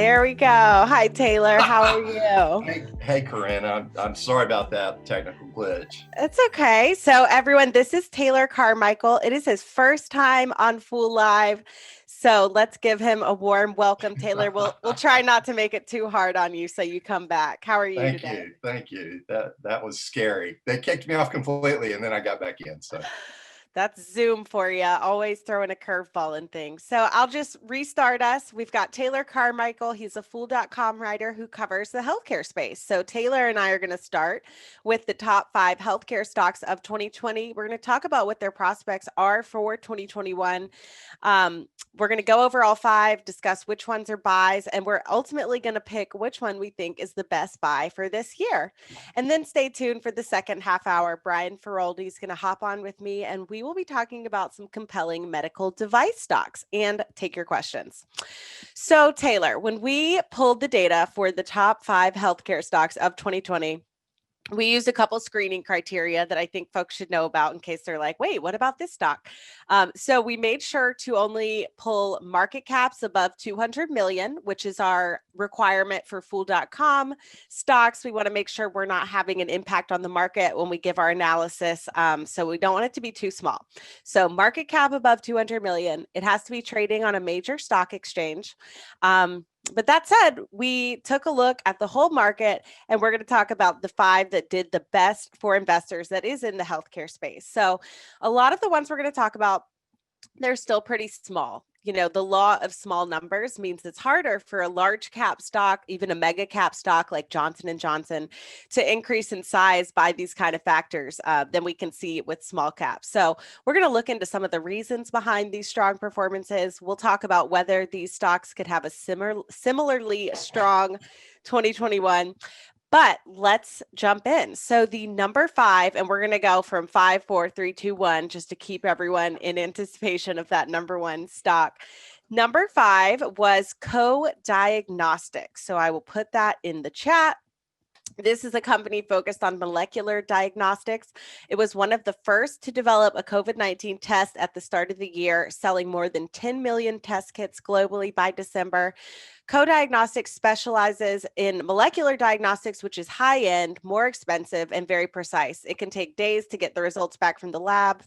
There we go. Hi, Taylor. How are you? Hey, Corinne. I'm sorry about that technical glitch. It's okay. So, everyone, this is Taylor Carmichael. It is his first time on Fool Live. So, let's give him a warm welcome, Taylor. We'll try not to make it too hard on you so you come back. How are you Thank today? you, thank you. That was scary. They kicked me off completely, and then I got back in. So That's Zoom for you, always throwing a curveball and things. So I'll just restart us. We've got Taylor Carmichael. He's a Fool.com writer who covers the healthcare space. So Taylor and I are going to start with the top 5 healthcare stocks of 2020. We're going to talk about what their prospects are for 2021. We're going to go over all 5, discuss which ones are buys, and we're ultimately going to pick which one we think is the best buy for this year. And then stay tuned for the second half hour. Brian Feroldi is going to hop on with me, and we will be talking about some compelling medical device stocks and take your questions. So, Taylor, when we pulled the data for the top 5 healthcare stocks of 2020, we used a couple screening criteria that I think folks should know about in case they're like, wait, what about this stock? So we made sure to only pull market caps above 200 million, which is our requirement for Fool.com stocks. We want to make sure we're not having an impact on the market when we give our analysis. So we don't want it to be too small. So market cap above 200 million. It has to be trading on a major stock exchange. But that said, we took a look at the whole market and we're going to talk about the 5 that did the best for investors that is in the healthcare space. So a lot of the ones we're going to talk about, they're still pretty small. You know, the law of small numbers means it's harder for a large cap stock, even a mega cap stock like Johnson & Johnson, to increase in size by these kind of factors than we can see with small caps. So we're going to look into some of the reasons behind these strong performances. We'll talk about whether these stocks could have a similarly strong 2021. But let's jump in. So the number 5, and we're going to go from 5, 4, 3, 2, 1, just to keep everyone in anticipation of that number 1 stock. Number 5 was Co-Diagnostics. So I will put that in the chat. This is a company focused on molecular diagnostics. It was one of the first to develop a COVID-19 test at the start of the year, selling more than 10 million test kits globally by December. Co-Diagnostics specializes in molecular diagnostics, which is high-end, more expensive, and very precise. It can take days to get the results back from the lab.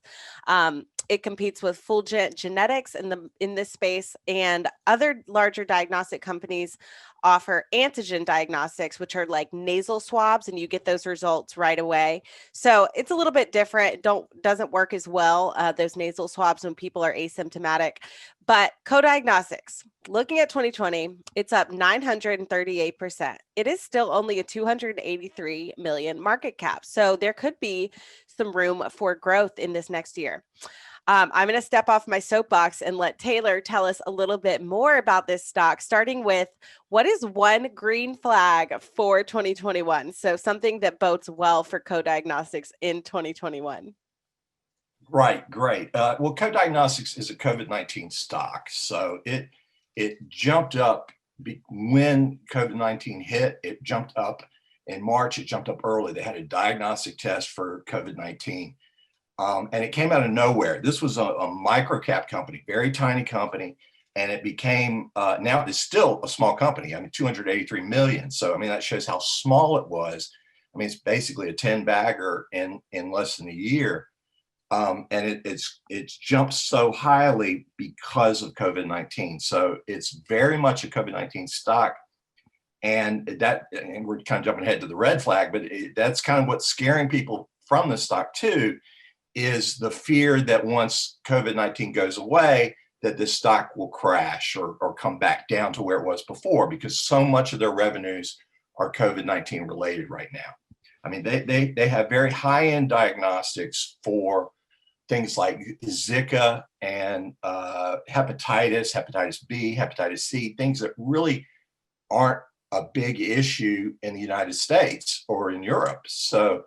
It competes with Fulgent Genetics in this space, and other larger diagnostic companies offer antigen diagnostics, which are like nasal swabs, and you get those results right away. So it's a little bit different. Doesn't work as well, those nasal swabs, when people are asymptomatic. But Co-Diagnostics, looking at 2020, it's up 938%. It is still only a 283 million market cap. So there could be some room for growth in this next year. I'm going to step off my soapbox and let Taylor tell us a little bit more about this stock, starting with what is one green flag for 2021? So something that bodes well for Co-Diagnostics in 2021. Right, great. Well, Co-Diagnostics is a COVID-19 stock, so it jumped up when COVID-19 hit. It jumped up in March. It jumped up early. They had a diagnostic test for COVID-19. And it came out of nowhere. This was a micro cap company, very tiny company, and it became, now it's still a small company. I mean, 283 million. So, I mean, that shows how small it was. I mean, it's basically a 10 bagger in less than a year. And it's jumped so highly because of COVID-19. So it's very much a COVID-19 stock. And we're kind of jumping ahead to the red flag, but that's kind of what's scaring people from the stock too, is the fear that once COVID-19 goes away, that this stock will crash or come back down to where it was before, because so much of their revenues are COVID-19 related right now. I mean, they have very high-end diagnostics for things like Zika and hepatitis B, hepatitis C, things that really aren't a big issue in the United States or in Europe. So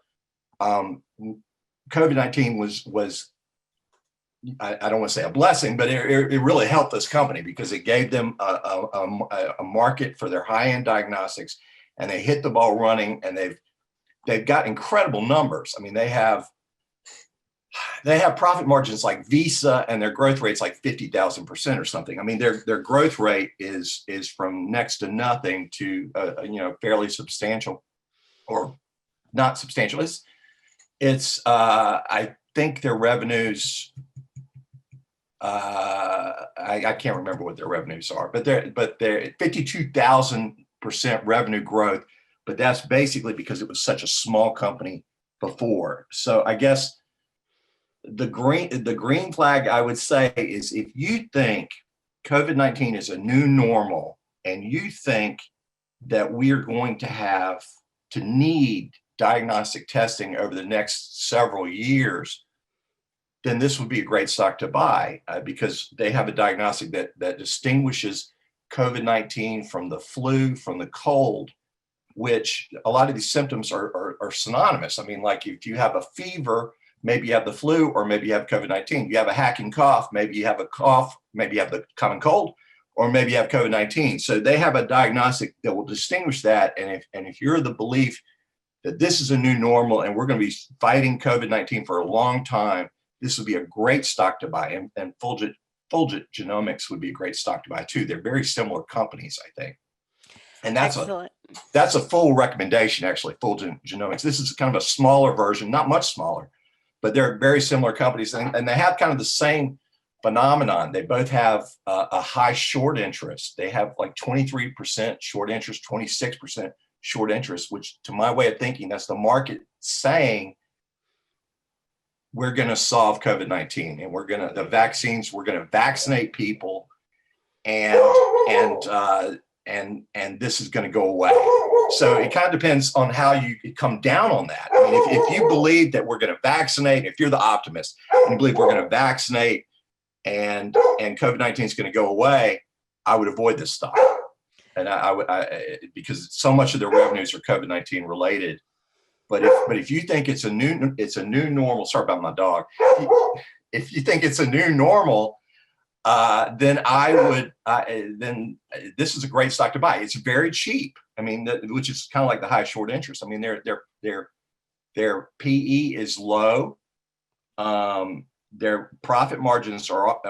COVID-19 was I don't want to say a blessing, but it really helped this company because it gave them a market for their high-end diagnostics, and they hit the ball running, and they've got incredible numbers. I mean, they have they have profit margins like Visa, and their growth rate's like 50,000% or something. I mean, their growth rate is from next to nothing to fairly substantial, or not substantial. It's I think their revenues, I can't remember what their revenues are, but they're 52,000% revenue growth. But that's basically because it was such a small company before. So I guess the green flag I would say is, if you think COVID-19 is a new normal, and you think that we are going to have to need diagnostic testing over the next several years, then this would be a great stock to buy, because they have a diagnostic that distinguishes COVID-19 from the flu, from the cold, which a lot of these symptoms are synonymous. I mean, like if you have a fever, maybe you have the flu, or maybe you have COVID-19. You have a hacking cough, maybe you have a cough, maybe you have the common cold, or maybe you have COVID-19. So they have a diagnostic that will distinguish that. And if you're of the belief that this is a new normal and we're going to be fighting COVID-19 for a long time, this would be a great stock to buy. And Fulgent Genomics would be a great stock to buy too. They're very similar companies, I think. And that's a full recommendation, actually, Fulgent Genomics. This is kind of a smaller version, not much smaller, but they're very similar companies, and they have kind of the same phenomenon. They both have a high short interest. They have like 23% short interest, 26% short interest, which, to my way of thinking, that's the market saying we're going to solve COVID-19, and we're going to vaccinate people, and this is going to go away. So it kind of depends on how you come down on that. I mean, if you believe that we're going to vaccinate, if you're the optimist and you believe we're going to vaccinate and COVID-19 is going to go away, I would avoid this stock. And I because so much of their revenues are COVID-19 related. But if you think it's a new normal, sorry about my dog. If you think it's a new normal, then then this is a great stock to buy. It's very cheap. I mean, which is kind of like the high short interest. I mean, their PE is low. Their profit margins are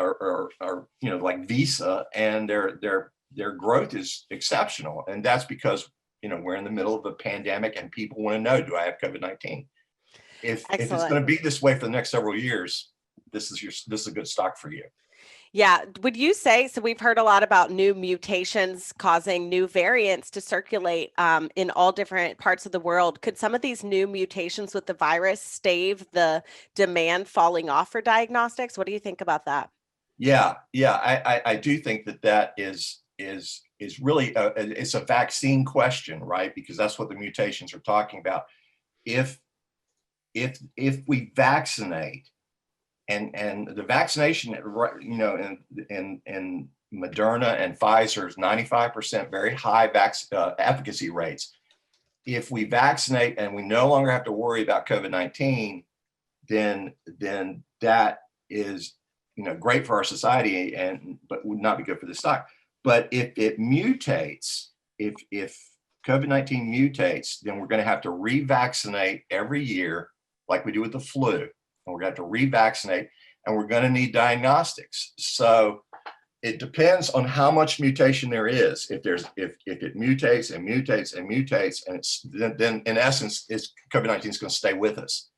like Visa, and their growth is exceptional. And that's because we're in the middle of a pandemic, and people want to know, do I have COVID-19? If it's going to be this way for the next several years, this is a good stock for you. Yeah. Would you say, so we've heard a lot about new mutations causing new variants to circulate in all different parts of the world. Could some of these new mutations with the virus stave the demand falling off for diagnostics? What do you think about that? Yeah. I do think that is really it's a vaccine question, right? Because that's what the mutations are talking about. If we vaccinate, and the vaccination, in Moderna and Pfizer's 95% very high efficacy rates. If we vaccinate and we no longer have to worry about COVID-19, then that is great for our society, but would not be good for the stock. But if it mutates, if COVID-19 mutates, then we're going to have to revaccinate every year, like we do with the flu. And we're going to have to revaccinate, and we're going to need diagnostics. So it depends on how much mutation there is. If it mutates and mutates and mutates, and then in essence, COVID-19 is going to stay with us.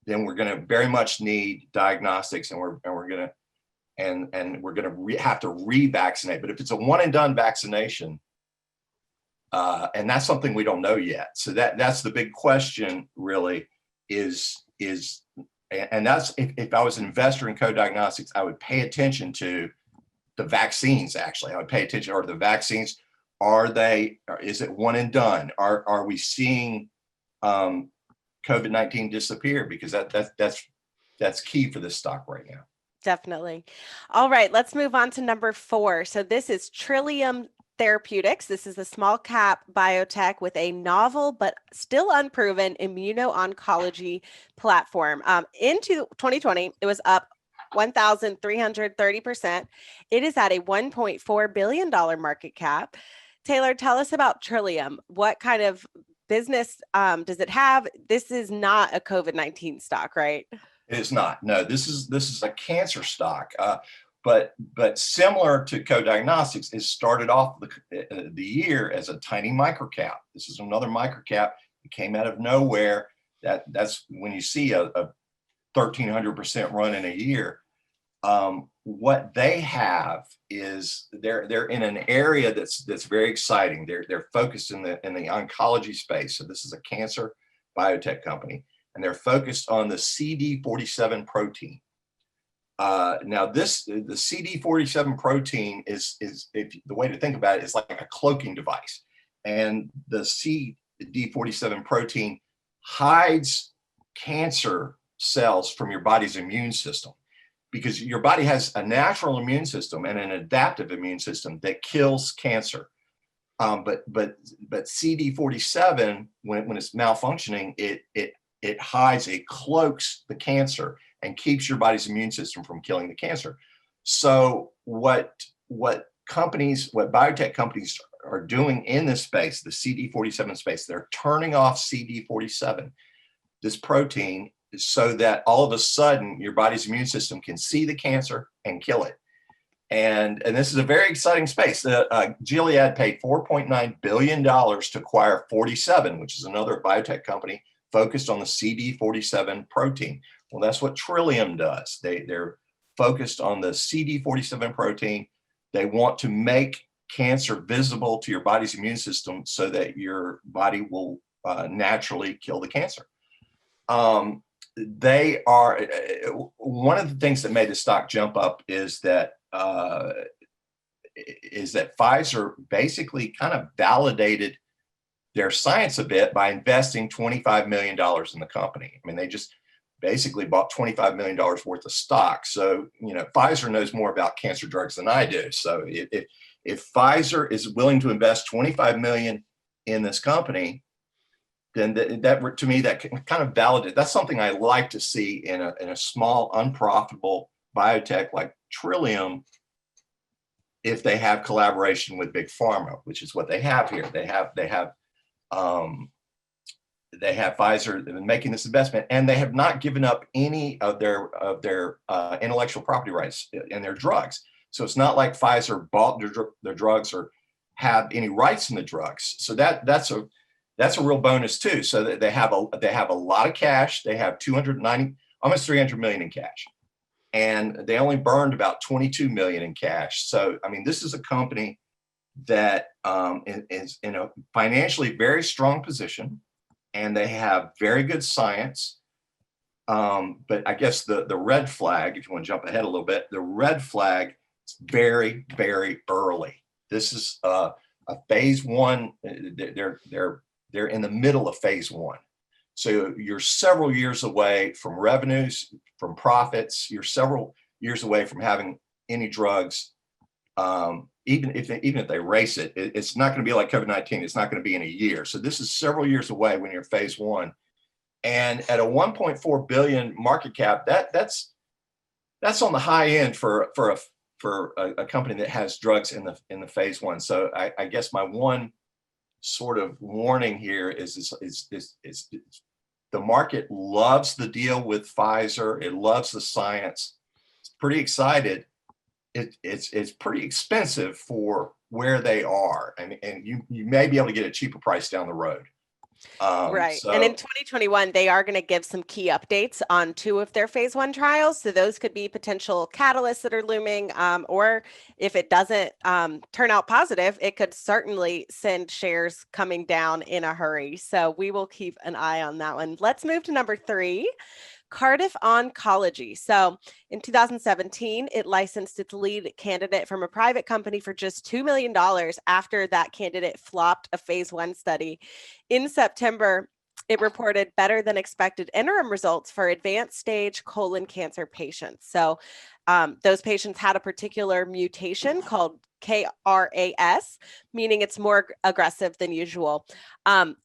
Then we're going to very much need diagnostics, and we're going to have to revaccinate. But if it's a one and done vaccination, and that's something we don't know yet. So that's the big question, really, and that's if I was an investor in Co-Diagnostics, I would pay attention to the vaccines. Actually, I would pay attention. Are the vaccines, is it one and done? Are we seeing COVID-19 disappear? Because that's key for this stock right now. Definitely. All right, let's move on to number 4. So this is Trillium Therapeutics. This is a small cap biotech with a novel but still unproven immuno-oncology platform. Into 2020, it was up 1,330%. It is at a $1.4 billion market cap. Taylor, tell us about Trillium. What kind of business does it have? This is not a COVID-19 stock, right? It is not. No, this is a cancer stock. But similar to Co-Diagnostics, it started off the year as a tiny microcap. This is another microcap. It came out of nowhere. That's when you see a 1,300% run in a year. What they have is they're in an area that's very exciting. They're focused in the oncology space. So this is a cancer biotech company, and they're focused on the CD47 protein. Now the CD47 protein is if the way to think about it is like a cloaking device, and the CD47 protein hides cancer cells from your body's immune system, because your body has a natural immune system and an adaptive immune system that kills cancer. But CD47, when it's malfunctioning, it hides, it cloaks the cancer and keeps your body's immune system from killing the cancer. So what biotech companies are doing in this space, the CD47 space, they're turning off CD47, this protein, so that all of a sudden your body's immune system can see the cancer and kill it. And this is a very exciting space. Gilead paid $4.9 billion to acquire 47, which is another biotech company focused on the CD47 protein. Well, that's what Trillium does. They're focused on the CD47 protein. They want to make cancer visible to your body's immune system so that your body will naturally kill the cancer. They are one of the things that made the stock jump up is that Pfizer basically kind of validated their science a bit by investing $25 million in the company. I mean, they just basically bought $25 million worth of stock. So, Pfizer knows more about cancer drugs than I do. So if Pfizer is willing to invest $25 million in this company, then that to me, that kind of validates. That's something I like to see in a small, unprofitable biotech like Trillium, if they have collaboration with Big Pharma, which is what they have here. They have Pfizer making this investment, and they have not given up any of their intellectual property rights in their drugs. So it's not like Pfizer bought their drugs or have any rights in the drugs. So that's a real bonus too. So that they have a lot of cash. They have almost $300 million in cash, and they only burned about $22 million in cash. So I mean, this is a company that is in a financially very strong position, and they have very good science. But I guess the red flag, if you want to jump ahead a little bit, the red flag is very, very early. This is a phase one. They're in the middle of phase one. So you're several years away from revenues, from profits. You're several years away from having any drugs. Even if they race it, it's not going to be like COVID-19. It's not going to be in a year. So this is several years away when you're phase one. And at a 1.4 billion market cap, that's on the high end for a company that has drugs in the phase one. So I guess my one sort of warning here is the market loves the deal with Pfizer. It loves the science. It's pretty excited. It's pretty expensive for where they are, and you may be able to get a cheaper price down the road. Right. And in 2021, they are going to give some key updates on 2 of their phase 1 trials. So those could be potential catalysts that are looming, or if it doesn't turn out positive, it could certainly send shares coming down in a hurry. So we will keep an eye on that one. Let's move to number 3. Cardiff Oncology. So in 2017, it licensed its lead candidate from a private company for just $2 million after that candidate flopped a phase 1 study. In September, it reported better than expected interim results for advanced stage colon cancer patients. So those patients had a particular mutation called KRAS, meaning it's more aggressive than usual.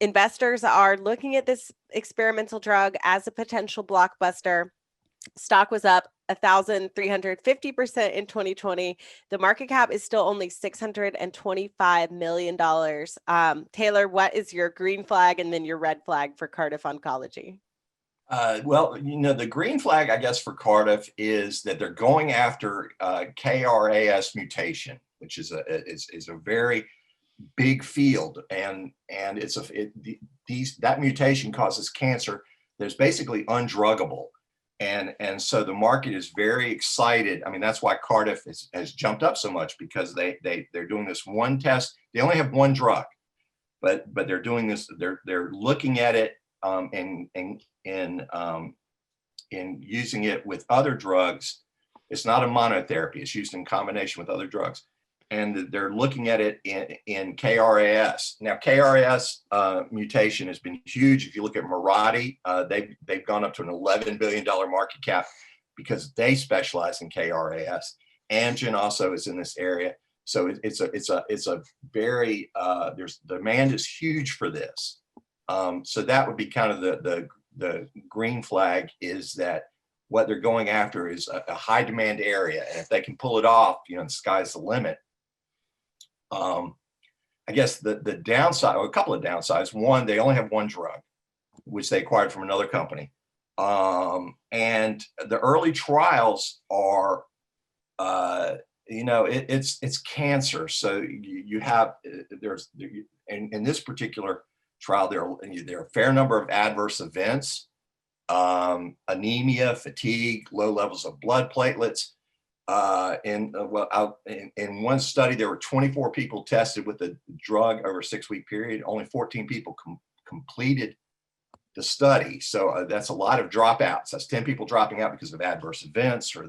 Investors are looking at this experimental drug as a potential blockbuster. Stock was up 1,350% in 2020. The market cap is still only $625 million. Taylor, what is your green flag and then your red flag for Cardiff Oncology? Well, the green flag, I guess, for Cardiff is that they're going after KRAS mutation, which is a very big field, and that mutation causes cancer that's basically undruggable, and so the market is very excited. I mean, that's why Cardiff has jumped up so much, because they're doing this one test. They only have one drug, but they're doing this. They're looking at it in using it with other drugs. It's not a monotherapy. It's used in combination with other drugs. And they're looking at it in KRAS. Now, KRAS mutation has been huge. If you look at Mirati, they've gone up to an $11 billion market cap because they specialize in KRAS. Amgen also is in this area. So it's a very, there's demand is huge for this. So that would be kind of the green flag, is that what they're going after is a high demand area. And if they can pull it off, the sky's the limit. I guess the downside, or a couple of downsides. One, they only have one drug, which they acquired from another company. And the early trials are, it's cancer. So you have, in this particular trial, there are a fair number of adverse events, anemia, fatigue, low levels of blood platelets. In one study, there were 24 people tested with the drug over a 6-week period. Only 14 people completed the study. So that's a lot of dropouts. That's 10 people dropping out because of adverse events, or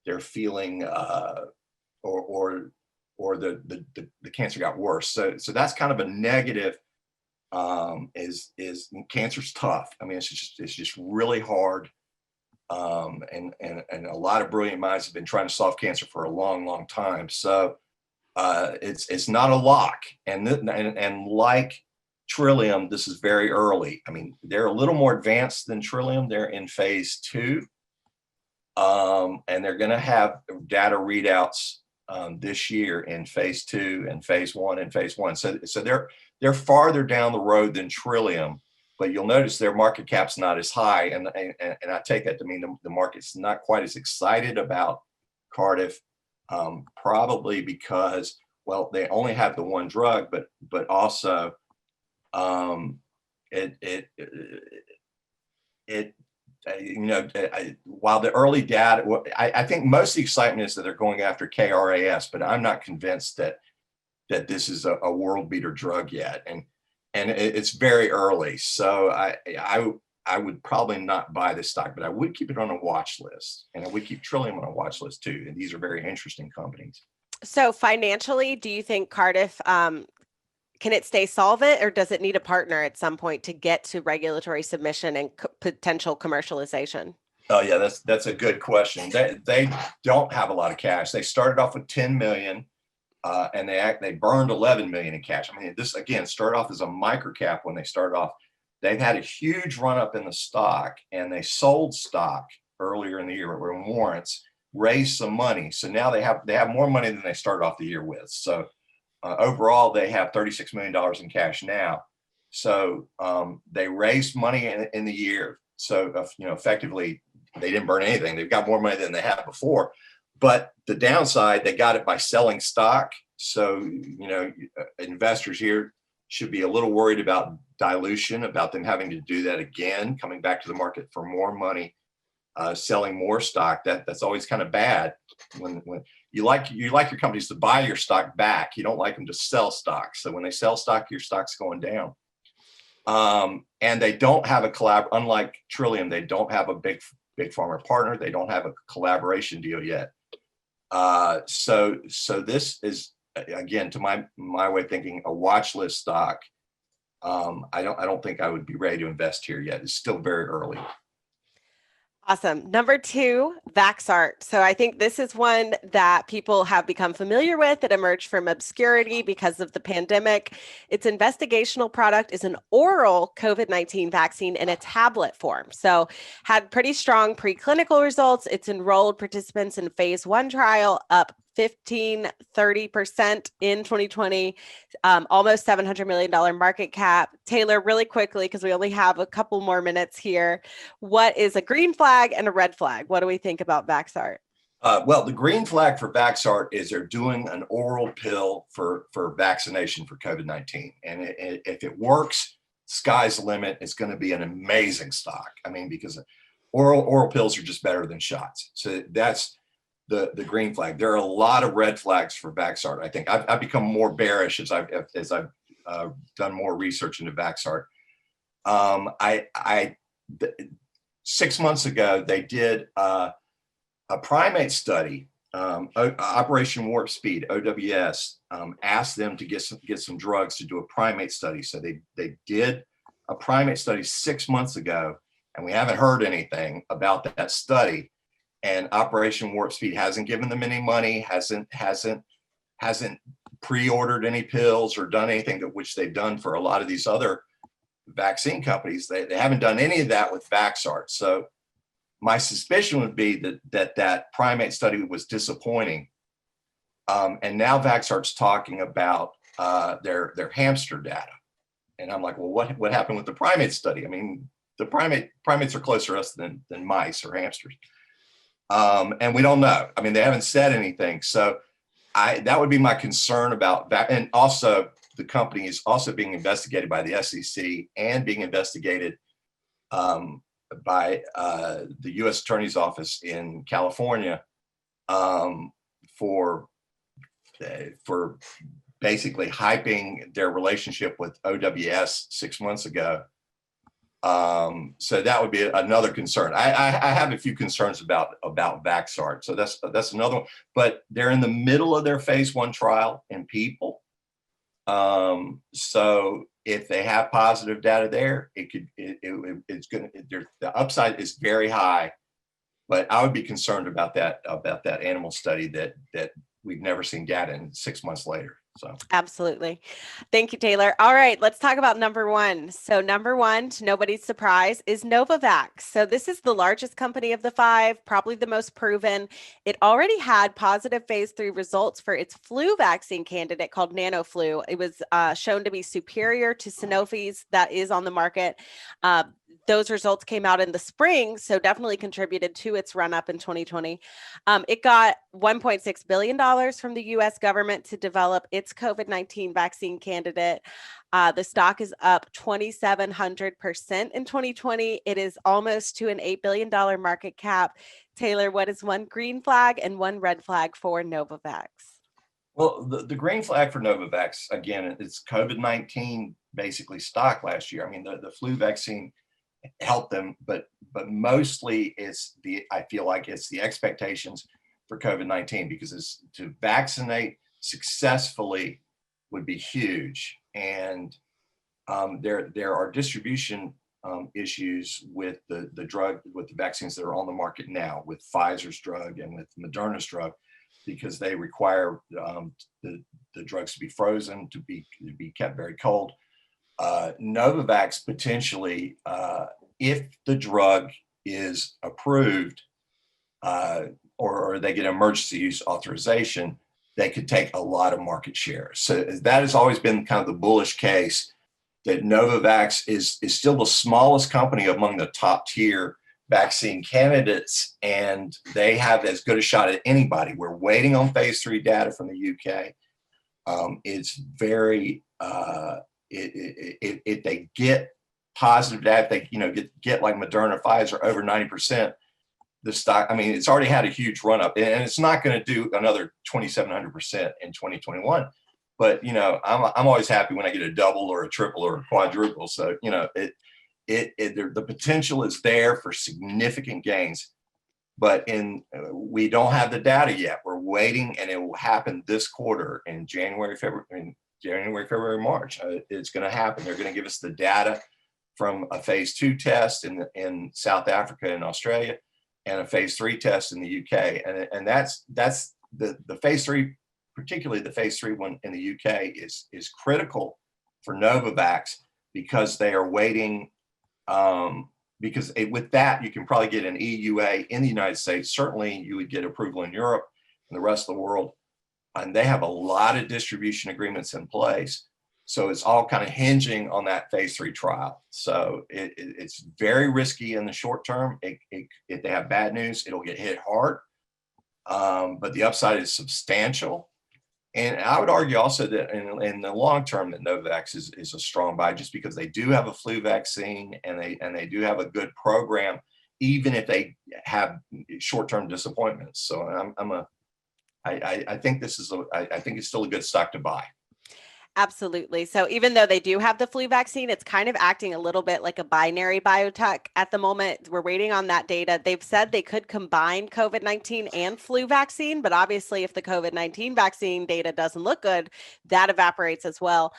they're feeling, or the cancer got worse. So that's kind of a negative. Is cancer's tough. I mean, it's just really hard. And a lot of brilliant minds have been trying to solve cancer for a long, long time. So it's not a lock. And like Trillium, this is very early. I mean, they're a little more advanced than Trillium. They're in phase 2. And they're going to have data readouts this year in phase 2 and phase 1 and phase 1. So they're farther down the road than Trillium, but you'll notice their market cap's not as high. And I take that to mean the market's not quite as excited about Cardiff, probably because, well, they only have the one drug, but also while the early data, I think most of the excitement is that they're going after KRAS, but I'm not convinced that this is a world beater drug yet. And it's very early. So I would probably not buy this stock, but I would keep it on a watch list, and I would keep Trillium on a watch list too. And these are very interesting companies. So financially, do you think Cardiff, can it stay solvent, or does it need a partner at some point to get to regulatory submission and potential commercialization? Oh yeah, that's a good question. They don't have a lot of cash. They started off with 10 million. And they burned 11 million in cash. I mean, this again started off as a micro cap when they started off. They've had a huge run up in the stock, and they sold stock earlier in the year, or warrants, raised some money. So now they have more money than they started off the year with. So overall, they have $36 million in cash now. So they raised money in the year. So effectively, they didn't burn anything. They've got more money than they had before. But the downside, they got it by selling stock. So, investors here should be a little worried about dilution, about them having to do that again, coming back to the market for more money, selling more stock. That's always kind of bad when you like your companies to buy your stock back. You don't like them to sell stock. So when they sell stock, your stock's going down. And they don't have unlike Trillium, they don't have a big pharma partner. They don't have a collaboration deal yet. So this is, again, to my way of thinking, a watch list stock. I don't think I would be ready to invest here yet. It's still very early. Awesome. Number 2, Vaxart. So I think this is one that people have become familiar with. It emerged from obscurity because of the pandemic. Its investigational product is an oral COVID-19 vaccine in a tablet form. So had pretty strong preclinical results. It's enrolled participants in phase 1 trial, up 30% in 2020, almost $700 million market cap. Taylor, really quickly, because we only have a couple more minutes here. What is a green flag and a red flag? What do we think about Vaxart? Well, the green flag for Vaxart is they're doing an oral pill for vaccination for COVID-19. And if it works, sky's the limit. It's going to be an amazing stock. I mean, because oral pills are just better than shots. So that's the green flag. There are a lot of red flags for Vaxart. I think I've become more bearish as I've done more research into Vaxart. 6 months ago, they did a primate study, Operation Warp Speed, OWS, asked them to get some drugs to do a primate study. So they did a primate study 6 months ago, and we haven't heard anything about that study. And Operation Warp Speed hasn't given them any money, hasn't pre-ordered any pills or done anything which they've done for a lot of these other vaccine companies. They haven't done any of that with Vaxart. So my suspicion would be that primate study was disappointing. And now Vaxart's talking about their hamster data. And I'm like, well, what happened with the primate study? I mean, the primates are closer to us than mice or hamsters. And we don't know. I mean, they haven't said anything. So that would be my concern about that. And also the company is also being investigated by the SEC and being investigated by the U.S. Attorney's Office in California for basically hyping their relationship with OWS 6 months ago. So that would be another concern. I have a few concerns about Vaxart. So that's another one. But they're in the middle of their phase 1 trial in people. So if they have positive data there, it's going to, the upside is very high, but I would be concerned about that animal study that we've never seen data in 6 months later. So absolutely. Thank you, Taylor. All right, let's talk about number one. So number one, to nobody's surprise, is Novavax. So this is the largest company of the five, probably the most proven. It already had positive phase 3 results for its flu vaccine candidate called NanoFlu. It was shown to be superior to Sanofi's that is on the market. Those results came out in the spring, so definitely contributed to its run up in 2020. It got $1.6 billion from the U.S. government to develop its COVID-19 vaccine candidate. The stock is up 2,700% in 2020. It is almost to an $8 billion market cap. Taylor, what is one green flag and one red flag for Novavax? Well, the green flag for Novavax, again, it's COVID-19 basically stock last year. I mean, the flu vaccine help them, but mostly I feel like it's the expectations for COVID-19, because to vaccinate successfully would be huge. And there are distribution issues with the vaccines that are on the market now, with Pfizer's drug and with Moderna's drug, because they require the drugs to be frozen, to be kept very cold. Novavax potentially, if the drug is approved or they get emergency use authorization, they could take a lot of market share. So that has always been kind of the bullish case, that Novavax is still the smallest company among the top tier vaccine candidates, and they have as good a shot at anybody. We're waiting on phase 3 data from the UK. It's very if they get positive data, they get like Moderna, Pfizer over 90%, the stock, I mean, it's already had a huge run up, and it's not going to do another 2,700% in 2021. But I'm always happy when I get a double or a triple or a quadruple. So the potential is there for significant gains, but we don't have the data yet. We're waiting, and it will happen this quarter in January, February, March. It's going to happen. They're going to give us the data from a phase 2 test in South Africa and Australia, and a phase 3 test in the UK. And that's the phase 3, particularly the phase 3 one in the UK, is critical for Novavax, because they are waiting. Because with that, you can probably get an EUA in the United States. Certainly, you would get approval in Europe and the rest of the world. and they have a lot of distribution agreements in place. So it's all kind of hinging on that phase 3 trial. So it's very risky in the short term. If they have bad news, it'll get hit hard. But the upside is substantial. And I would argue also that in the long term that Novavax is a strong buy, just because they do have a flu vaccine and they do have a good program, even if they have short-term disappointments. So I think I think it's still a good stock to buy. Absolutely. So even though they do have the flu vaccine, it's kind of acting a little bit like a binary biotech at the moment. We're waiting on that data. They've said they could combine COVID-19 and flu vaccine, but obviously if the COVID-19 vaccine data doesn't look good, that evaporates as well.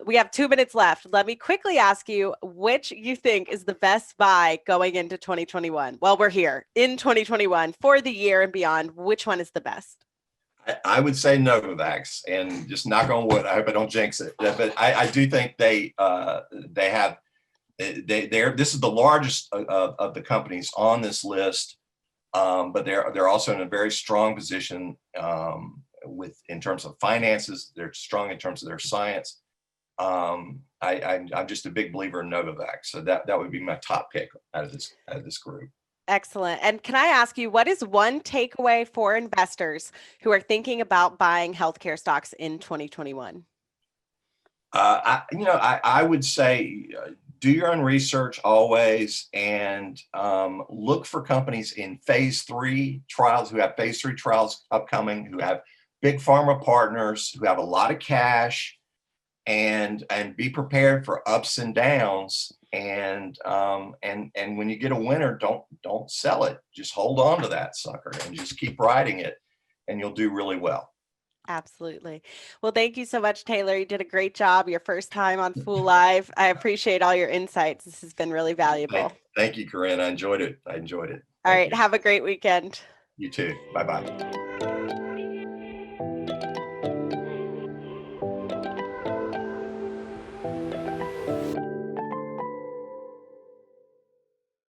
We have 2 minutes left. Let me quickly ask you which you think is the best buy going into 2021. Well, we're here in 2021 for the year and beyond. Which one is the best? I would say Novavax, and just knock on wood. I hope I don't jinx it, but I do think they have. This is the largest of the companies on this list, but they're also in a very strong position in terms of finances. They're strong in terms of their science. I'm just a big believer in Novavax, so that would be my top pick out of this group. Excellent. And can I ask you, what is one takeaway for investors who are thinking about buying healthcare stocks in 2021? I would say do your own research always, and look for companies in phase 3 trials, who have phase 3 trials upcoming, who have big pharma partners, who have a lot of cash, and be prepared for ups and downs. And when you get a winner, don't sell it. Just hold on to that sucker and just keep riding it, and you'll do really well. Absolutely. Well, thank you so much, Taylor. You did a great job. Your first time on Fool Live. I appreciate all your insights. This has been really valuable. Thank you, Corinne. I enjoyed it. All right. Have a great weekend. You too. Bye-bye.